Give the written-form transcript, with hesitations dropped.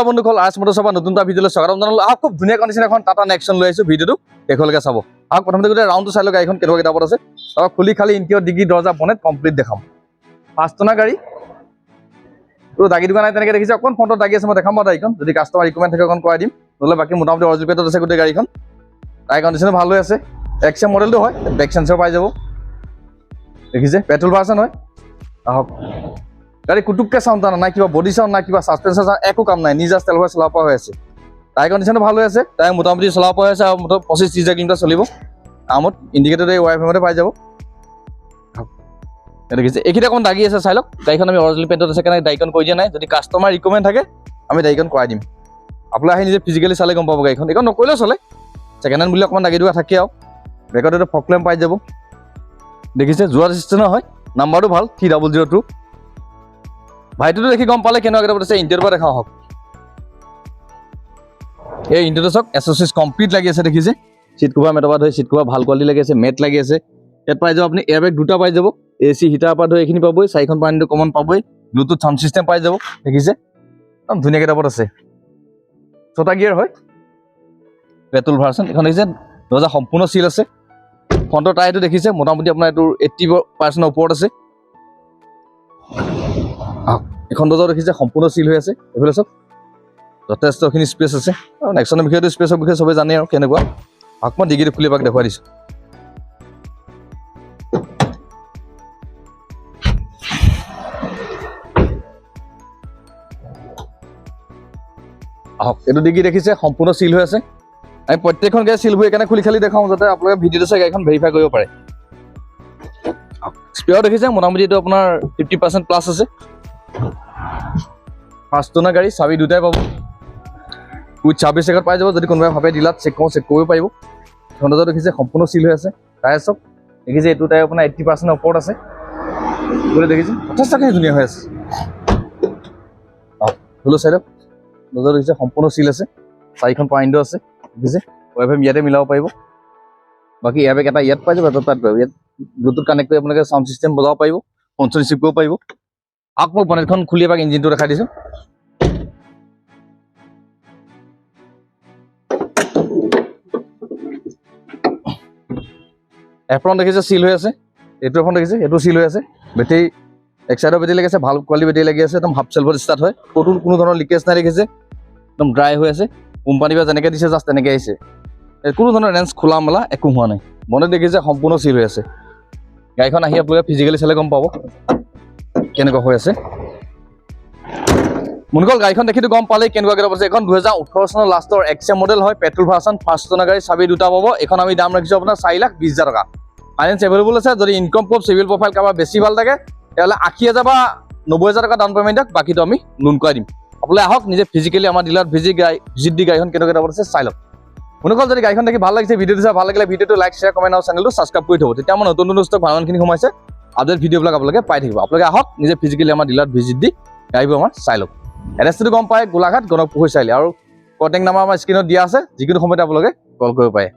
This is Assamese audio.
বন্ধুসকল আজ মটৰ চপা নতুন এটা ভিডিঅ'লৈ স্বাগতম জনালোঁ। খুব ধুনীয়া কণ্ডিশ্যন এখন টাটা নেক্সন লৈ আহিছোঁ। ভিডিঅ'টো শেষলৈকে চাব। প্ৰথমতে গোটেই ৰাউণ্ডটো চাই লওক গাড়ীখন কেনেকুৱা কিতাপত আছে। তাৰপৰা খুলি খালি ইণ্টিৰিয়ৰ ডিগ্ৰী দৰ্জা বনেট কমপ্লিট দেখাম। 5 টনা গাড়ী দাগি দোকান নাই তেনেকৈ দেখিছে। অকণ ফ্ৰণ্টত দাগি আছে, মই দেখাম বাৰু গাড়ীখন। যদি কাষ্টমাৰ ৰিকমেণ্ড থাকে অকণ কৰাই দিম, নহ'লে বাকী মোটামুটি অৰিজিনেল পেটত আছে গোটেই গাড়ীখন। টায়াৰ কণ্ডিশ্যনো ভাল হৈ আছে। এক্সএম মডেলটো হয়, বেক চেঞ্চৰ পাই যাব। দেখিছে পেট্ৰল ভাৰ্চন হয়। আহক গাড়ী কুটুককৈ চাউণ্ড টানা নাই, কিবা বডি চাউণ্ড নাই, কিবা চাছপেঞ্চৰ চাউণ্ড একো কাম নাই। নিজা তেল ভৰাই চলাব পৰা হৈ আছে। টায়াৰ কণ্ডিশ্যনো ভাল হৈ আছে। টায়াৰ মোটামুটি চলাব পৰা হৈ আছে আৰু মোটামুটি 25-30 কিলোমিটাৰ চলিব। আমত ইণ্ডিকেটৰ এই ৱাই ফ্ৰেমতে পাই যাব। দেখিছে এইখিনি অকণ দাগি আছে, চাই লওক। গাড়ীখন আমি অৰিজিনেল পেটত আছে কাৰণে দাইকন কৰি দিয়া নাই। যদি কাষ্টমাৰ ৰিকমেণ্ড থাকে আমি দাইকন কৰাই দিম। আপোনালোকে আহি নিজে ফিজিকেলি চালে গম পাব গাড়ীখন। এইখন নকৰিলেও চলে, ছেকেণ্ড হেণ্ড বুলি অকণমান দাগি দিয়া থাকে আৰু। বেকত এইটো ফগ লেম্প পাই যাব। দেখিছে যোৱা চিষ্টেমৰ হয়। নাম্বাৰটো ভাল 3002। ভাইটোতো দেখি গম পালে কেনেকুৱা কিতাপত আছে। ইণ্টেৰিয়ৰ পৰা দেখাওঁ হওক। এই ইণ্টেৰিয়ৰ চাওক, এছ'চিয়েট কমপ্লিট লাগি আছে। দেখিছে চিট কভাৰ মেটৰ পৰা ধৰি চিট কভাৰ ভাল কোৱালিটি লাগি আছে, মেট লাগি আছে। ইয়াত পাই যাব আপুনি এয়াৰবেগ দুটা পাই যাব। AC হিটাৰ পৰা ধৰি এইখিনি পাবই। 4খন পানীটো কমন পাবই। ব্লুটুথ চাউণ্ড চিষ্টেম পাই যাব। দেখিছে একদম ধুনীয়া কিতাপত আছে। 6টা গিয়াৰ হয়, পেট্ৰল ভাৰ্চন। এখন দেখিছে দৰ্জা সম্পূৰ্ণ চিল আছে। ফ্ৰণ্টৰ টায়াৰটো দেখিছে মোটামুটি আপোনাৰ এইটো 80% ওপৰত আছে। এখন দৰ্জাও দেখিছে সম্পূৰ্ণ চিল হৈ আছে। এইফালে চাওক যথেষ্টখিনি স্পেচ আছে। আৰু নেক্সনৰ বিষয়েটো স্পেচৰ বিষয়ে চবেই জানে আৰু কেনেকুৱা। মই ডিগ্ৰীটো খুলি এপাক দেখুৱাই দিছোঁ। আহক এইটো ডিগ্ৰী দেখিছে সম্পূৰ্ণ চিল হৈ আছে। আমি প্ৰত্যেকখন গাড়ী চিল হৈ এইকাৰণে খুলি খালি দেখাওঁ যাতে আপোনালোকে ভিডিঅ'টো চাই গাড়ীখন ভেৰিফাই কৰিব পাৰে। স্পেয়াৰ দেখিছে মোটামুটি এইটো আপোনাৰ 50% প্লাছ আছে। 5 টনা গাড়ী, চাবি দুটাই পাব। উইথ 26 চেকত পাই যাব। যদি কোনোবাই ভাবে ডিলাৰত চেক কৰিব পাৰিব। ফ্ৰণ্টত দেখিছে সম্পূৰ্ণ চিল হৈ আছে। টায়াৰ চাওক দেখিছে এইটো টায়াৰ আপোনাৰ 80% ওপৰত আছে। দেখিছে যথেষ্টখিনি ধুনীয়া হৈ আছে। হ'লেও চাই লওক দৰ্জা দেখিছে সম্পূৰ্ণ চিল আছে। 4খন উইণ্ডো আছে। দেখিছে ৱাই ফাই ইয়াতে মিলাব পাৰিব। বাকী এয়াৰবেগ এটা ইয়াত পাই যাব, এটা তাত পাব। ইয়াত ব্লুটুথ কানেক্ট কৰি আপোনালোকে চাউণ্ড চিষ্টেম বজাব পাৰিব, ফোন চোন ৰিচিভ কৰিব পাৰিব। মই বনেটখন খুলি এপাক ইঞ্জিনটো দেখাই দিছোঁ। এপ্ৰন দেখিছে চিল হৈ আছে। এইটো এখন দেখিছে এইটো চিল হৈ আছে। বেটেৰী এক চাইডৰ বেটেৰী লাগি আছে, ভাল কোৱালিটি বেটেৰী লাগি আছে। একদম হাফ চেল্ফত ষ্টাৰ্ট হয়। ক'তো কোনো ধৰণৰ লিকেজ নাই। দেখিছে একদম ড্ৰাই হৈ আছে। কোম্পানীৰ পৰা যেনেকৈ দিছে জাষ্ট তেনেকৈ আহিছে। কোনো ধৰণৰ ৰেঞ্জ খোলা মেলা একো হোৱা নাই। বনেট দেখিছে সম্পূৰ্ণ চিল হৈ আছে। গাড়ীখন আহি আপোনালোকে ফিজিকেলি চালে গম পাব কেনেকুৱা হৈ আছে। মুনকল গাড়ীখন দেখিটো গম পালেই কেনেকুৱা কিতাপ আছে। এখন 2018 চনৰ লাষ্টৰ এক্সএম মডেল হয়, পেট্ৰল ভাৰ্চন। 5 টনা গাড়ী, চাবি দুটা পাব। এখন আমি দাম ৰাখিছোঁ আপোনাৰ 4,20,000 টকা। ফাইনেন্স এভেইলেবল আছে। যদি ইনকম প্ৰুফ চিভিল প্ৰফাইল কাৰোবাৰ বেছি ভাল থাকে তেতিয়াহ'লে 80,000 বা 90,000 টকা ডাউন পে'মেণ্ট দিয়ক, বাকীটো আমি লোন কৰাই দিম। আপোনালোকে আহক নিজে ফিজিকেলি আমাৰ ডিলাৰত ভিজিট দি গাড়ীখন কেনেকুৱা কিতাপত আছে চাই লওক। মুনকল যদি গাড়ীখন দেখি ভাল লাগিছে, ভিডিঅ'টো চাই ভাল লাগিলে ভিডিঅ'টো লাইক, শ্বেয়াৰ, কমেণ্ট আৰু চেনেলটো ছাবস্ক্ৰাইব কৰি থ'ব। তেতিয়া আমাৰ নতুন ষ্টক ভালমানখিনি সোমাইছে আপডেট ভিডিঅ'বিলাক আপোনালোকে পাই থাকিব। আপোনালোকে আহক নিজে ফিজিকেলি আমাৰ ডিলাৰত ভিজিট দি গাড়ীবোৰ আমাৰ চাই লওক। এড্ৰেছটো গম পায়, গোলাঘাট গণপুখুৰী চাৰিআলি। আৰু কণ্টেক্ট নাম্বাৰ আমাৰ স্ক্ৰীণত দিয়া আছে। যিকোনো সময়তে আপোনালোকে কল কৰিব পাৰে।